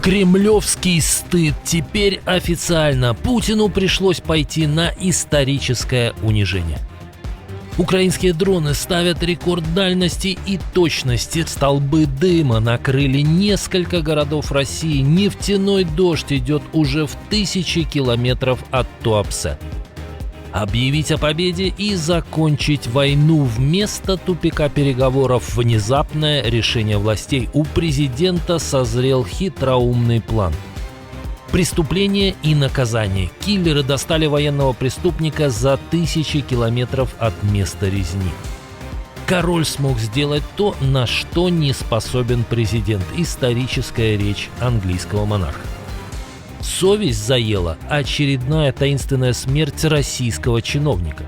Кремлевский стыд. Теперь официально Путину пришлось пойти на историческое унижение. Украинские дроны ставят рекорд дальности и точности. Столбы дыма накрыли несколько городов России. Нефтяной дождь идет уже в 1000 километров от Туапсе. Объявить о победе и закончить войну вместо тупика переговоров. Внезапное решение властей. У президента созрел хитроумный план. Преступление и наказание. Киллеры достали военного преступника за 1000 километров от места резни. Король смог сделать то, на что не способен президент. Историческая речь английского монарха. Совесть заела очередная таинственная смерть российского чиновника.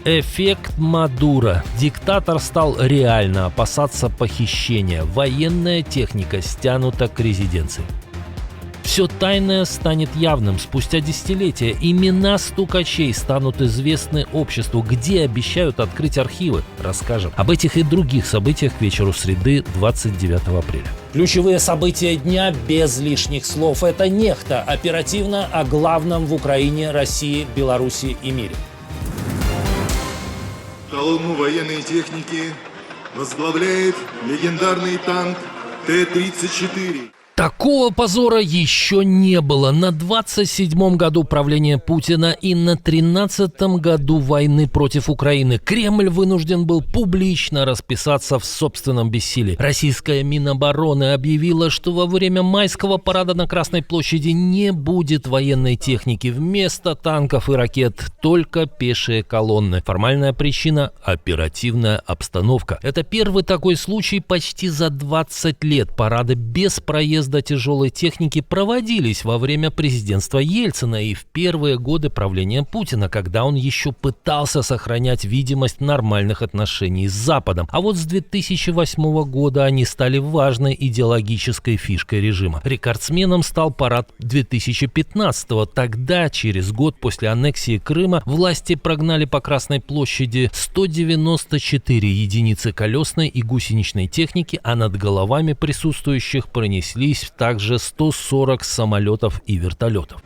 Эффект Мадуро. Диктатор стал реально опасаться похищения. Военная техника стянута к резиденции. Все тайное станет явным. Спустя десятилетия имена стукачей станут известны обществу. Где обещают открыть архивы? Расскажем. Об этих и других событиях к вечеру среды, 29 апреля. Ключевые события дня без лишних слов. Это «Нехта». Оперативно о главном в Украине, России, Беларуси и мире. Колонну военной техники возглавляет легендарный танк Т-34. Такого позора еще не было. На 27-м году правления Путина и на 13-м году войны против Украины Кремль вынужден был публично расписаться в собственном бессилии. Российская Минобороны объявила, что во время майского парада на Красной площади не будет военной техники. Вместо танков и ракет только пешие колонны. Формальная причина – оперативная обстановка. Это первый такой случай почти за 20 лет. Парады без проезда тяжелой техники проводились во время президентства Ельцина и в первые годы правления Путина, когда он еще пытался сохранять видимость нормальных отношений с Западом. А вот с 2008 года они стали важной идеологической фишкой режима. Рекордсменом стал парад 2015-го. Тогда, через год после аннексии Крыма, власти прогнали по Красной площади 194 единицы колесной и гусеничной техники, а над головами присутствующих пронеслись также 140 самолетов и вертолетов.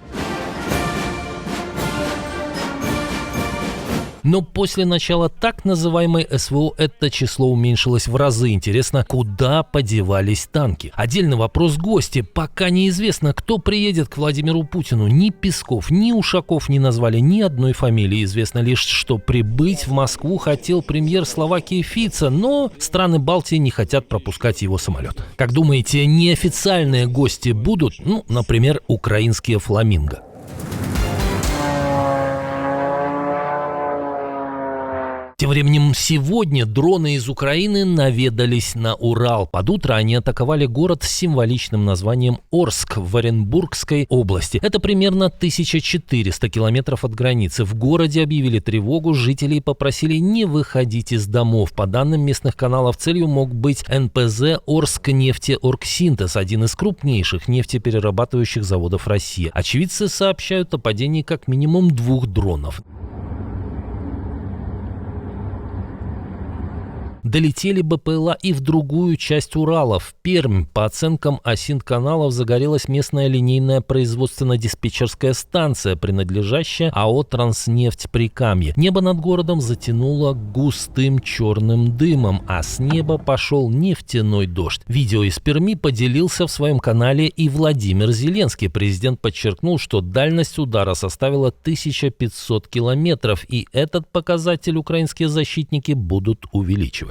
Но после начала так называемой СВО это число уменьшилось в разы. Интересно, куда подевались танки? Отдельный вопрос гости. Пока неизвестно, кто приедет к Владимиру Путину. Ни Песков, ни Ушаков не назвали ни одной фамилии. Известно лишь, что прибыть в Москву хотел премьер Словакии Фицо, но страны Балтии не хотят пропускать его самолет. Как думаете, неофициальные гости будут? Например, украинские фламинго. Тем временем сегодня дроны из Украины наведались на Урал. Под утро они атаковали город с символичным названием Орск в Оренбургской области. Это примерно 1400 километров от границы. В городе объявили тревогу, жителей попросили не выходить из домов. По данным местных каналов, целью мог быть НПЗ «Орскнефтеоргсинтез», один из крупнейших нефтеперерабатывающих заводов России. Очевидцы сообщают о падении как минимум 2 дронов. Долетели БПЛА и в другую часть Урала, в Пермь. По оценкам Осинт-каналов загорелась местная линейная производственно-диспетчерская станция, принадлежащая АО «Транснефть Прикамье». Небо над городом затянуло густым черным дымом, а с неба пошел нефтяной дождь. Видео из Перми поделился в своем канале и Владимир Зеленский. Президент подчеркнул, что дальность удара составила 1500 километров, и этот показатель украинские защитники будут увеличивать.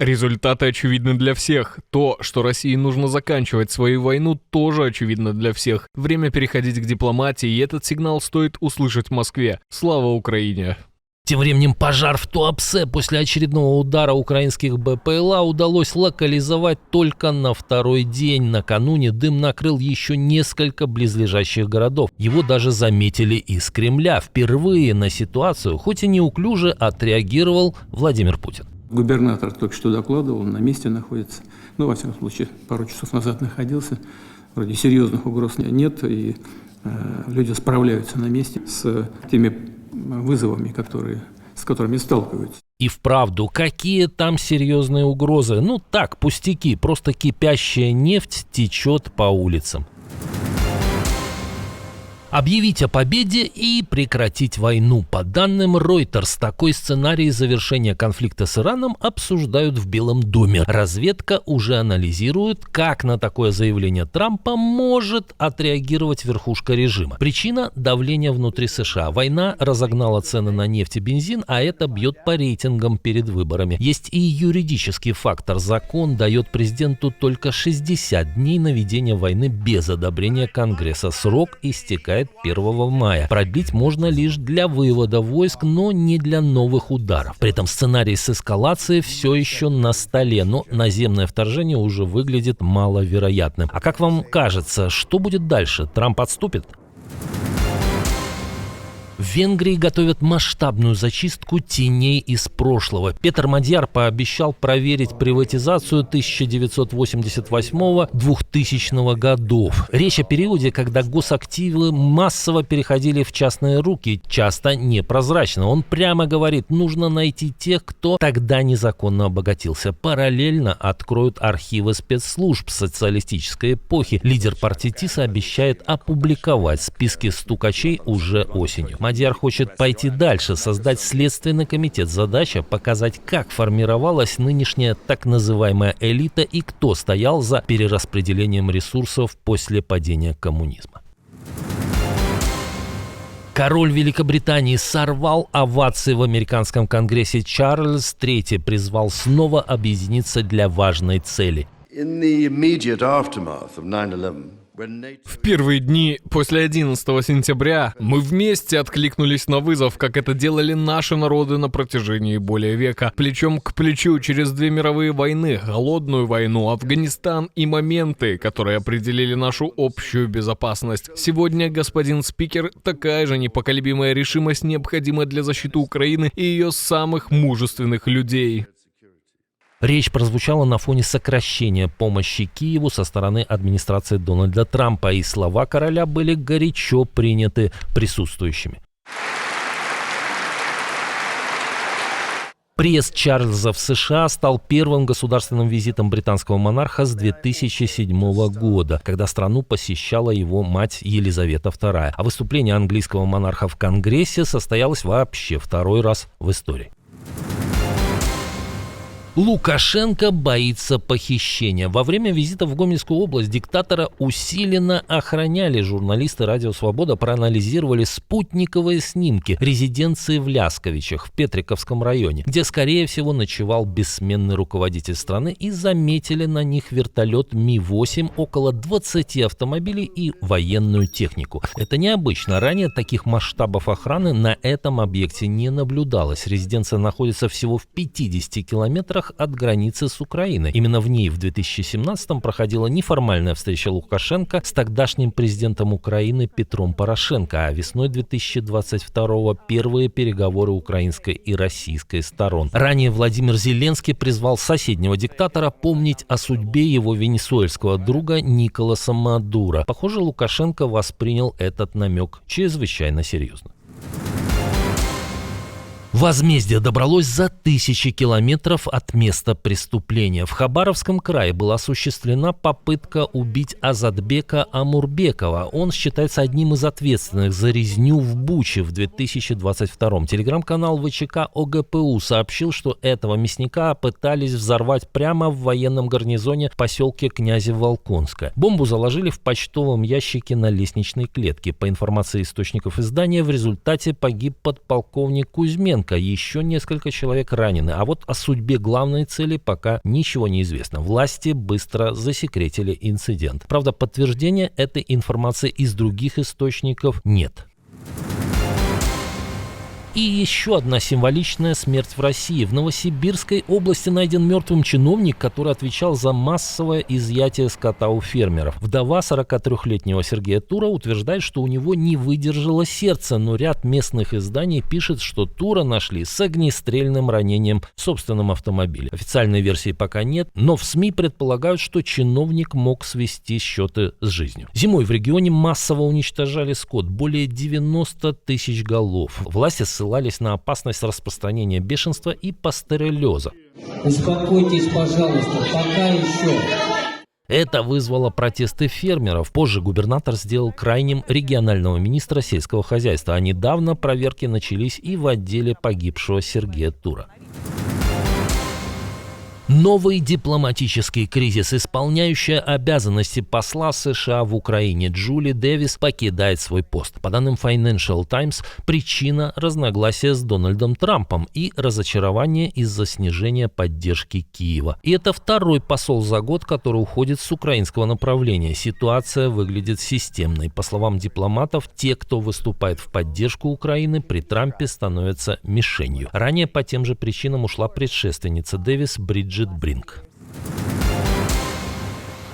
Результаты очевидны для всех. То, что России нужно заканчивать свою войну, тоже очевидно для всех. Время переходить к дипломатии, и этот сигнал стоит услышать в Москве. Слава Украине! Тем временем пожар в Туапсе после очередного удара украинских БПЛА удалось локализовать только на 2-й день. Накануне дым накрыл еще несколько близлежащих городов. Его даже заметили из Кремля. Впервые на ситуацию, хоть и неуклюже, отреагировал Владимир Путин. Губернатор только что докладывал, он на месте находится. Во всяком случае, пару часов назад находился. Вроде серьезных угроз нет, и люди справляются на месте с теми вызовами, которые с которыми сталкиваются. И вправду, какие там серьезные угрозы? Ну так, пустяки, просто кипящая нефть течет по улицам. Объявить о победе и прекратить войну. По данным Reuters, такой сценарий завершения конфликта с Ираном обсуждают в Белом доме. Разведка уже анализирует, как на такое заявление Трампа может отреагировать верхушка режима. Причина – давление внутри США. Война разогнала цены на нефть и бензин, а это бьет по рейтингам перед выборами. Есть и юридический фактор. Закон дает президенту только 60 дней на ведение войны без одобрения Конгресса. Срок истекает 1 мая. Продлить можно лишь для вывода войск, но не для новых ударов. При этом сценарий с эскалацией все еще на столе, но наземное вторжение уже выглядит маловероятным. А как вам кажется, что будет дальше? Трамп отступит? В Венгрии готовят масштабную зачистку теней из прошлого. Петр Мадьяр пообещал проверить приватизацию 1988-2000 годов. Речь о периоде, когда госактивы массово переходили в частные руки, часто непрозрачно. Он прямо говорит, нужно найти тех, кто тогда незаконно обогатился. Параллельно откроют архивы спецслужб социалистической эпохи. Лидер партии ТИСа обещает опубликовать списки стукачей уже осенью. Мадьяр хочет пойти дальше, создать следственный комитет. Задача – показать, как формировалась нынешняя так называемая элита и кто стоял за перераспределением ресурсов после падения коммунизма. Король Великобритании сорвал овации в американском конгрессе. Чарльз III призвал снова объединиться для важной цели. В первые дни после 11 сентября мы вместе откликнулись на вызов, как это делали наши народы на протяжении более века. Плечом к плечу через 2 мировые войны, голодную войну, Афганистан и моменты, которые определили нашу общую безопасность. Сегодня, господин спикер, такая же непоколебимая решимость необходима для защиты Украины и ее самых мужественных людей. Речь прозвучала на фоне сокращения помощи Киеву со стороны администрации Дональда Трампа, и слова короля были горячо приняты присутствующими. Приезд Чарльза в США стал первым государственным визитом британского монарха с 2007 года, когда страну посещала его мать Елизавета II. А выступление английского монарха в Конгрессе состоялось вообще второй раз в истории. Лукашенко боится похищения. Во время визита в Гомельскую область диктатора усиленно охраняли. Журналисты «Радио Свобода» проанализировали спутниковые снимки резиденции в Лясковичах в Петриковском районе, где, скорее всего, ночевал бессменный руководитель страны, и заметили на них вертолет Ми-8, около 20 автомобилей и военную технику. Это необычно. Ранее таких масштабов охраны на этом объекте не наблюдалось. Резиденция находится всего в 50 километрах от границы с Украиной. Именно в ней в 2017-м проходила неформальная встреча Лукашенко с тогдашним президентом Украины Петром Порошенко, а весной 2022-го первые переговоры украинской и российской сторон. Ранее Владимир Зеленский призвал соседнего диктатора помнить о судьбе его венесуэльского друга Николаса Мадуро. Похоже, Лукашенко воспринял этот намек чрезвычайно серьезно. Возмездие добралось за 1000 километров от места преступления. В Хабаровском крае была осуществлена попытка убить Азатбека Амурбекова. Он считается одним из ответственных за резню в Буче в 2022-м. Телеграм-канал ВЧК ОГПУ сообщил, что этого мясника пытались взорвать прямо в военном гарнизоне в поселке Князево-Волконское. Бомбу заложили в почтовом ящике на лестничной клетке. По информации источников издания, в результате погиб подполковник Кузьменко. Еще несколько человек ранены. А вот о судьбе главной цели пока ничего не известно. Власти быстро засекретили инцидент. Правда, подтверждения этой информации из других источников нет. И еще одна символичная смерть в России. В Новосибирской области найден мертвым чиновник, который отвечал за массовое изъятие скота у фермеров. Вдова 43-летнего Сергея Тура утверждает, что у него не выдержало сердце, но ряд местных изданий пишет, что Тура нашли с огнестрельным ранением в собственном автомобиле. Официальной версии пока нет, но в СМИ предполагают, что чиновник мог свести счеты с жизнью. Зимой в регионе массово уничтожали скот, более 90 тысяч голов. Власти ссылаются ссылались на опасность распространения бешенства и пастереллеза. Успокойтесь, пожалуйста, пока еще. Это вызвало протесты фермеров. Позже губернатор сделал крайним регионального министра сельского хозяйства. А недавно проверки начались и в отделе погибшего Сергея Тура. Новый дипломатический кризис. Исполняющая обязанности посла США в Украине Джули Дэвис покидает свой пост. По данным Financial Times, причина – разногласия с Дональдом Трампом и разочарование из-за снижения поддержки Киева. И это второй посол за год, который уходит с украинского направления. Ситуация выглядит системной. По словам дипломатов, те, кто выступает в поддержку Украины, при Трампе становятся мишенью. Ранее по тем же причинам ушла предшественница Дэвис Бриджит Бринк.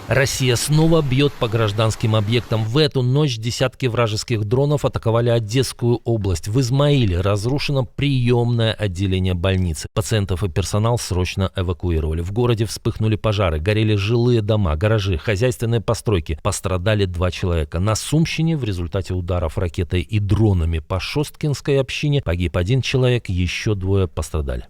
Россия снова бьет по гражданским объектам. В эту ночь десятки вражеских дронов атаковали Одесскую область. В Измаиле разрушено приемное отделение больницы. Пациентов и персонал срочно эвакуировали. В городе вспыхнули пожары, горели жилые дома, гаражи, хозяйственные постройки. Пострадали 2 человека. На Сумщине в результате ударов ракетой и дронами по Шосткинской общине погиб 1 человек, еще 2 пострадали.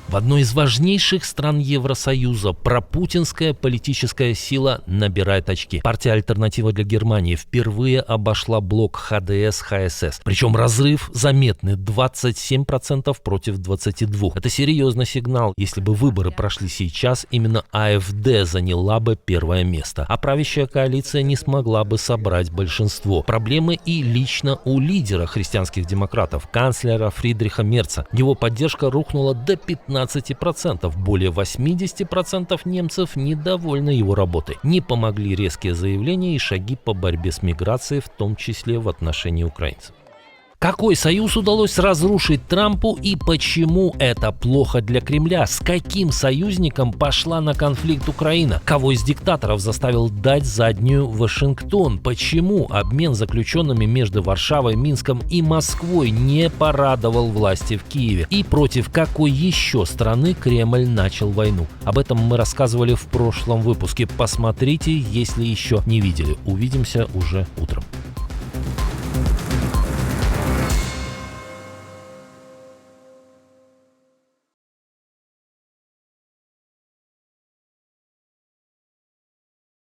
В одной из важнейших стран Евросоюза пропутинская политическая сила набирает очки. Партия «Альтернатива для Германии» впервые обошла блок ХДС-ХСС. Причем разрыв заметный – 27% против 22%. Это серьезный сигнал. Если бы выборы прошли сейчас, именно АфД заняла бы первое место. А правящая коалиция не смогла бы собрать большинство. Проблемы и лично у лидера христианских демократов, канцлера Фридриха Мерца. Его поддержка рухнула до 15%. Более 80% немцев недовольны его работой. Не помогли резкие заявления и шаги по борьбе с миграцией, в том числе в отношении украинцев. Какой союз удалось разрушить Трампу и почему это плохо для Кремля? С каким союзником пошла на конфликт Украина? Кого из диктаторов заставил дать заднюю Вашингтон? Почему обмен заключенными между Варшавой, Минском и Москвой не порадовал власти в Киеве? И против какой еще страны Кремль начал войну? Об этом мы рассказывали в прошлом выпуске. Посмотрите, если еще не видели. Увидимся уже утром.